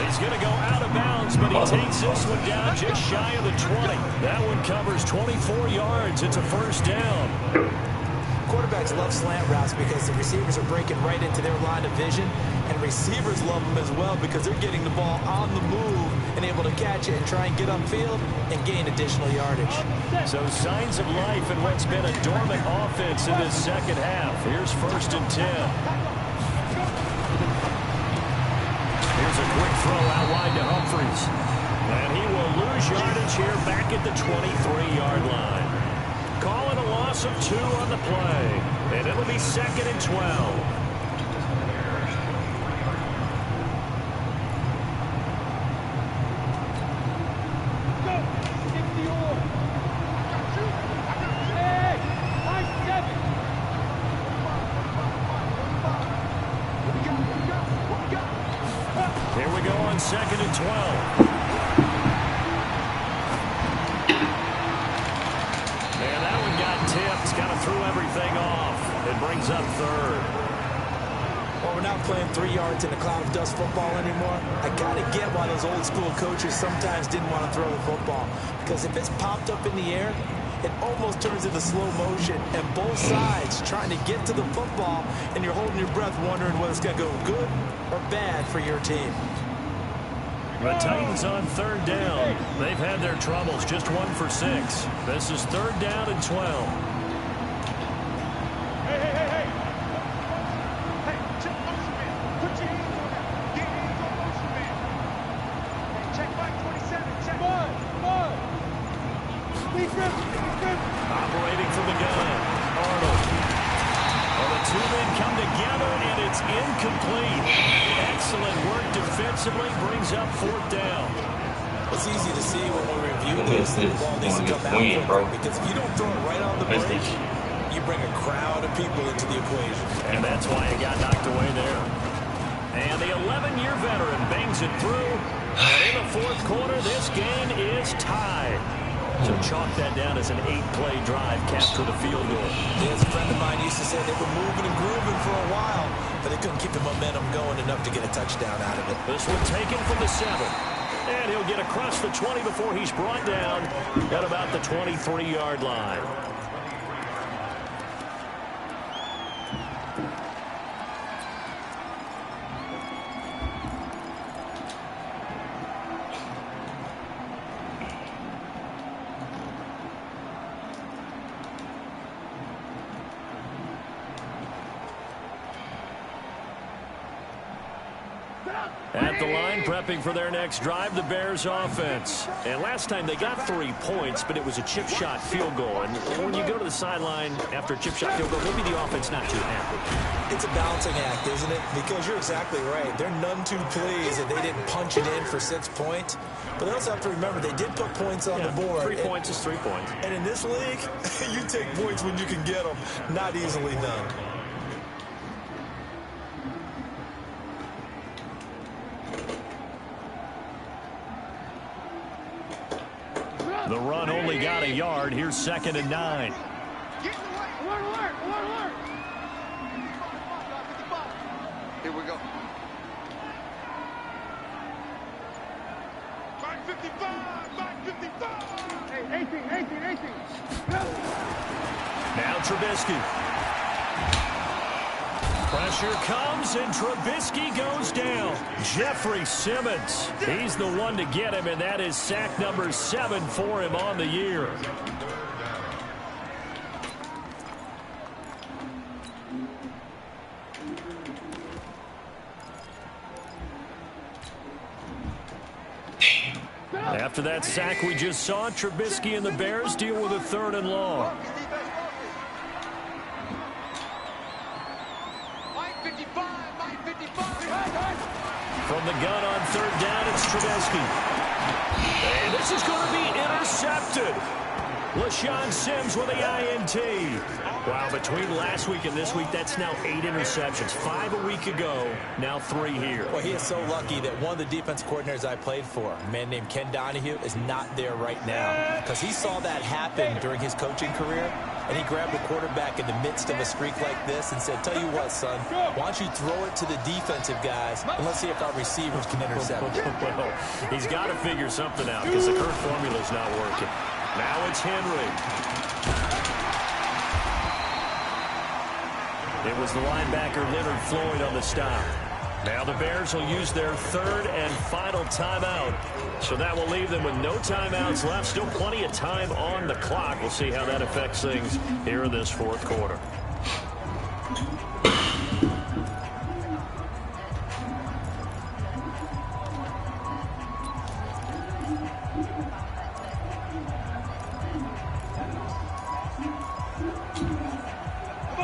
He's going to go out of bounds, but he takes this one down just shy of the 20. That one covers 24 yards. It's a 1st down. quarterbacks love slant routes because the receivers are breaking right into their line of vision, and receivers love them as well because they're getting the ball on the move and able to catch it and try and get upfield and gain additional yardage. So signs of life in what's been a dormant offense in this second half. Here's 1st and 10. Here's a quick throw out wide to Humphries. And he will lose yardage here back at the 23-yard line. Calling a loss of 2 on the play. And it'll be 2nd and 12. Here we go on 2nd and 12. And that one got tipped. Kind of threw everything off. It brings up 3rd. Well, we're not playing 3 yards in a cloud of dust football anymore. I got to get why those old school coaches sometimes didn't want to throw the football. Because if it's popped up in the air, it almost turns into slow motion, and both sides trying to get to the football, and you're holding your breath wondering whether it's going to go good or bad for your team. The Titans on 3rd down. They've had their troubles, just 1 for 6. This is 3rd down and 12. Hey, check motion, man. Put your hands on that. Get hands on motion, man. Hey, check back 27. Check. Come on. Operating from the gun, Arnold. Well, the 2 men come together, and it's incomplete. Excellent work defensively brings up 4th down. It's easy to see when we review this. The ball needs to come out quicker, because if you don't throw it right on the break, you bring a crowd of people into the equation. And that's why it got knocked away there. And the 11-year veteran bangs it through. And in the 4th quarter, this game is tied. So chalk that down as an 8-play drive capped with a field goal. As a friend of mine used to say, they were moving and grooving for a while, but they couldn't keep the momentum going enough to get a touchdown out of it. This one taken from the 7. And he'll get across the 20 before he's brought down at about the 23-yard line. At the line, prepping for their next drive, the Bears offense. And last time they got 3 points, but it was a chip shot field goal. And when you go to the sideline after a chip shot field goal, maybe the offense not too happy. It's a balancing act, isn't it? Because you're exactly right. They're none too pleased that they didn't punch it in for 6 points. But they also have to remember they did put points on the board. 3 points is 3 points. And in this league, you take points when you can get them. Not easily done. The run only got a yard. Here's 2nd and 9. Alert. Here we go. Back 55. Hey, 18. Now Trubisky. Pressure comes, and Trubisky goes down. Jeffrey Simmons, he's the one to get him, and that is sack number 7 for him on the year. After that sack we just saw, Trubisky and the Bears deal with a 3rd and long. From the gun on 3rd down, it's Trubisky. And this is going to be intercepted. LaShawn Sims with the INT. Wow, between last week and this week, that's now 8 interceptions. 5 a week ago, now 3 here. Well, he is so lucky that one of the defense coordinators I played for, a man named Ken Donahue, is not there right now. Because he saw that happen during his coaching career, and he grabbed the quarterback in the midst of a streak like this and said, tell you what, son, why don't you throw it to the defensive guys, and let's see if our receivers can intercept it. Well, he's got to figure something out because the current formula is not working. Now it's Henry. It was the linebacker Leonard Floyd on the stop. Now the Bears will use their third and final timeout. So that will leave them with no timeouts left. Still plenty of time on the clock. We'll see how that affects things here in this fourth quarter.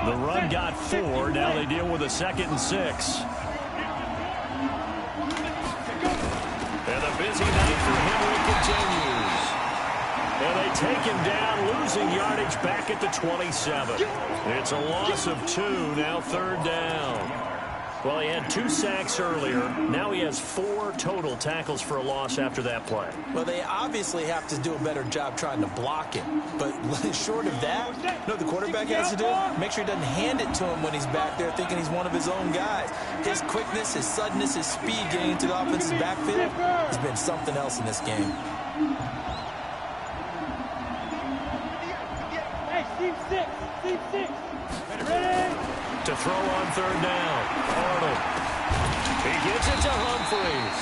The run got 4. Now they deal with a 2nd and 6. And the busy night for Henry continues. And they take him down, losing yardage back at the 27. It's a loss of 2, now 3rd down. Well, he had 2 sacks earlier. Now he has 4 total tackles for a loss after that play. Well, they obviously have to do a better job trying to block him. But short of that, you know what the quarterback has to do? Make sure he doesn't hand it to him when he's back there thinking he's one of his own guys. His quickness, his suddenness, his speed getting into the offense's backfield has been something else in this game. Hey, Steve 6. Steve 6. Ready? To throw on 3rd down. Arnold. He gets it to Humphreys.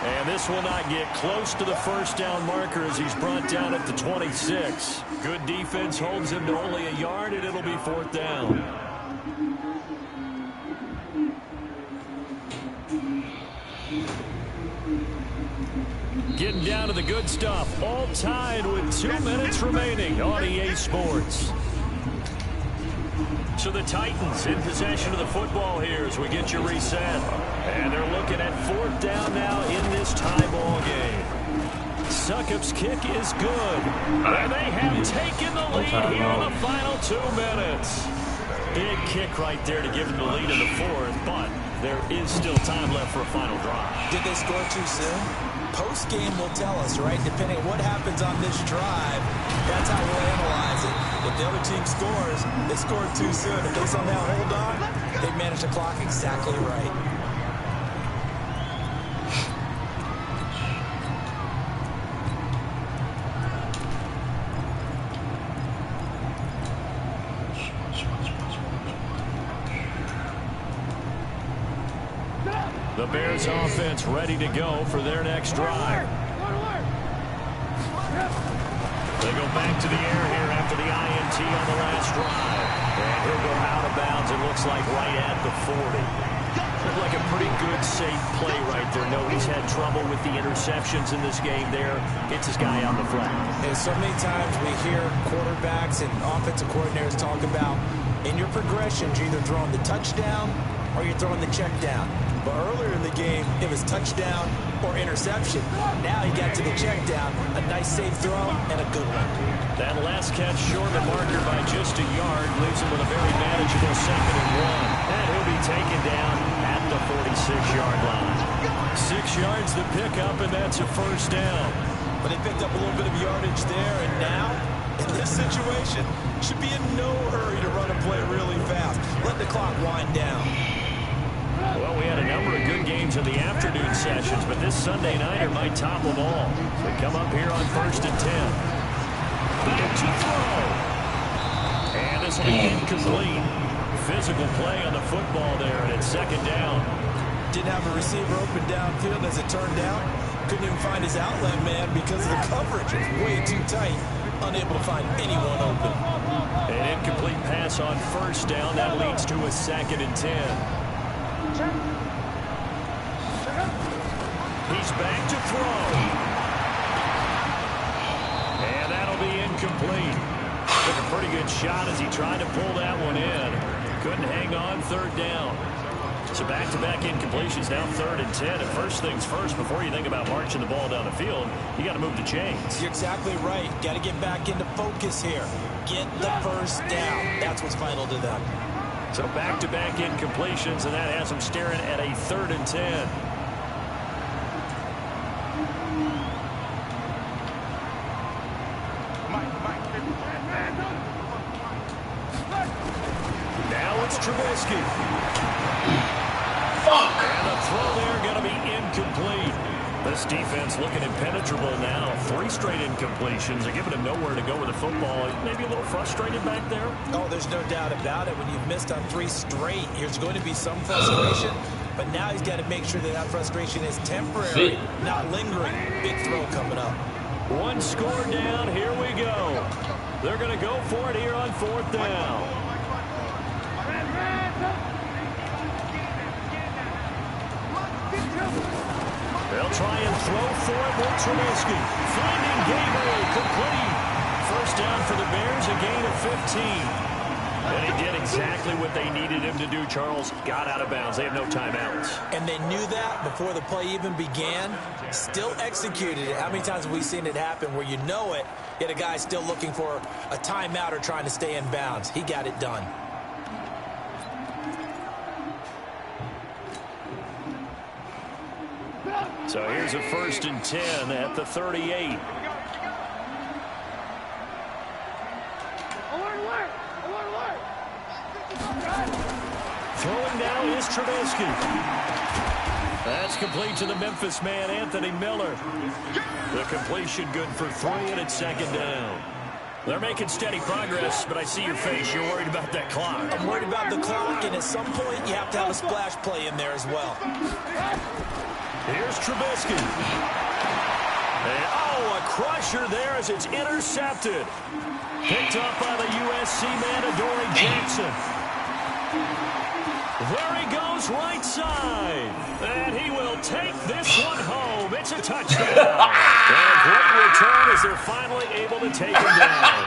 And this will not get close to the 1st down marker as he's brought down at the 26. Good defense holds him to only a yard, and it'll be 4th down. Getting down to the good stuff. All tied with 2 minutes remaining on EA Sports. So the Titans in possession of the football here as we get you reset. And they're looking at 4th down now in this tie ball game. Succop's kick is good. And they have taken the lead here in the final 2 minutes. Big kick right there to give them the lead in the 4th, but there is still time left for a final drive. Did they score too soon? Post-game will tell us, right? Depending on what happens on this drive, that's how we'll analyze it. If the other team scores, they scored too soon. If they somehow hold on, they managed the clock exactly right. The Bears offense ready to go for their next drive. They go back to the air here after the INT on the last drive. And he'll go out of bounds, it looks like right at the 40. Looked like a pretty good, safe play right there. No, he's had trouble with the interceptions in this game there. Gets his guy on the flat. And so many times we hear quarterbacks and offensive coordinators talk about in your progressions, you're either throwing the touchdown or you're throwing the check down. But earlier in the game, it was touchdown or interception. Now he got to the check down, a nice safe throw, and a good one. That last catch short of marker by just a yard leaves him with a very manageable 2nd and 1. And he'll be taken down at the 46-yard line. 6 yards to pick up, and that's a 1st down. But they picked up a little bit of yardage there, and now, in this situation, should be in no hurry to run a play really fast. Let the clock wind down. Well, we had a number of good games in the afternoon sessions, but this Sunday nighter might top them all. They come up here on 1st and 10. Back to throw. And this will be incomplete. Physical play on the football there, and it's 2nd down. Didn't have a receiver open downfield as it turned out. Couldn't even find his outlet man because the coverage was way too tight. Unable to find anyone open. An incomplete pass on 1st down. That leads to a 2nd and 10. He's back to throw. And that'll be incomplete. Took a pretty good shot as he tried to pull that one in. Couldn't hang on 3rd down. So back-to-back incompletions, now 3rd and 10. And first things first, before you think about marching the ball down the field, you got to move the chains. You're exactly right. Got to get back into focus here. Get the 1st down. That's what's vital to them. So back-to-back incompletions, and that has them staring at a 3rd and 10. Now it's Trubisky. And the throw there going to be incomplete. This defense looking impenetrable now. 3 straight incompletions. They're giving him nowhere to go with the football. Maybe a little frustrated back there. Oh, there's no doubt about it. When you've missed on 3 straight, there's going to be some frustration. But now he's got to make sure that frustration is temporary, not lingering. Big throw coming up. 1 score down. Here we go. They're going to go for it here on 4th down. They'll try and throw for it with Trubisky. Finding Gabriel, complete. First down for the Bears, a gain of 15. And he did exactly what they needed him to do, Charles. Got out of bounds. They have no timeouts. And they knew that before the play even began. Still executed it. How many times have we seen it happen where you know it, yet a guy still looking for a timeout or trying to stay in bounds? He got it done. So here's a 1st and 10 at the 38. Throwing now is Trubisky. That's complete to the Memphis man, Anthony Miller. The completion good for 3, and it's 2nd down. They're making steady progress, but I see your face. You're worried about that clock. I'm worried about the clock, and at some point you have to have a splash play in there as well. Here's Trubisky. And, oh, a crusher there as it's intercepted. Picked up by the USC man, Adoree Jackson. There he goes, right side. And he will take this one home. It's a touchdown. And a great return as they're finally able to take him down.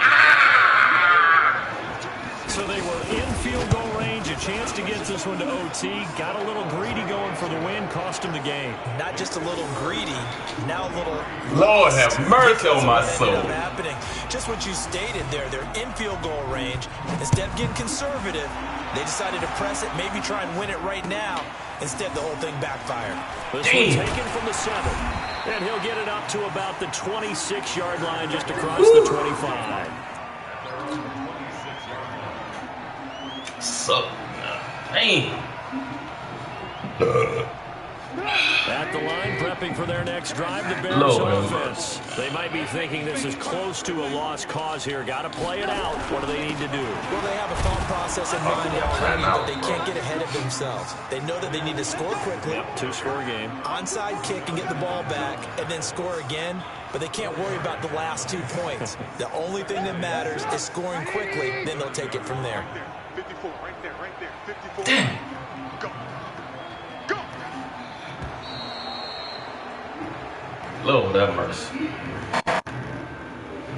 So they were in field goal range, a chance to get this one to OT. Got a little greedy going for the win, cost him the game. Not just a little greedy, now a little... Lord have mercy on my soul. Happening. Just what you stated there, they're in field goal range. Instead of getting conservative, they decided to press it, maybe try and win it right now. Instead, the whole thing backfired. This one taken from the 7. And he'll get it up to about the 26-yard line, just across the 25. Suck. Dang. At the line, prepping for their next drive, the Bears offense. They might be thinking this is close to a lost cause here. Got to play it out. What do they need to do? Well, they have a thought process in mind already, but they can't get ahead of themselves. They know that they need to score quickly. Yep, 2-score game. Onside kick and get the ball back, and then score again. But they can't worry about the last 2 points. The only thing that matters is scoring quickly. Then they'll take it from there. 54, right there, 54. Damn. Go. Go. Lord have mercy.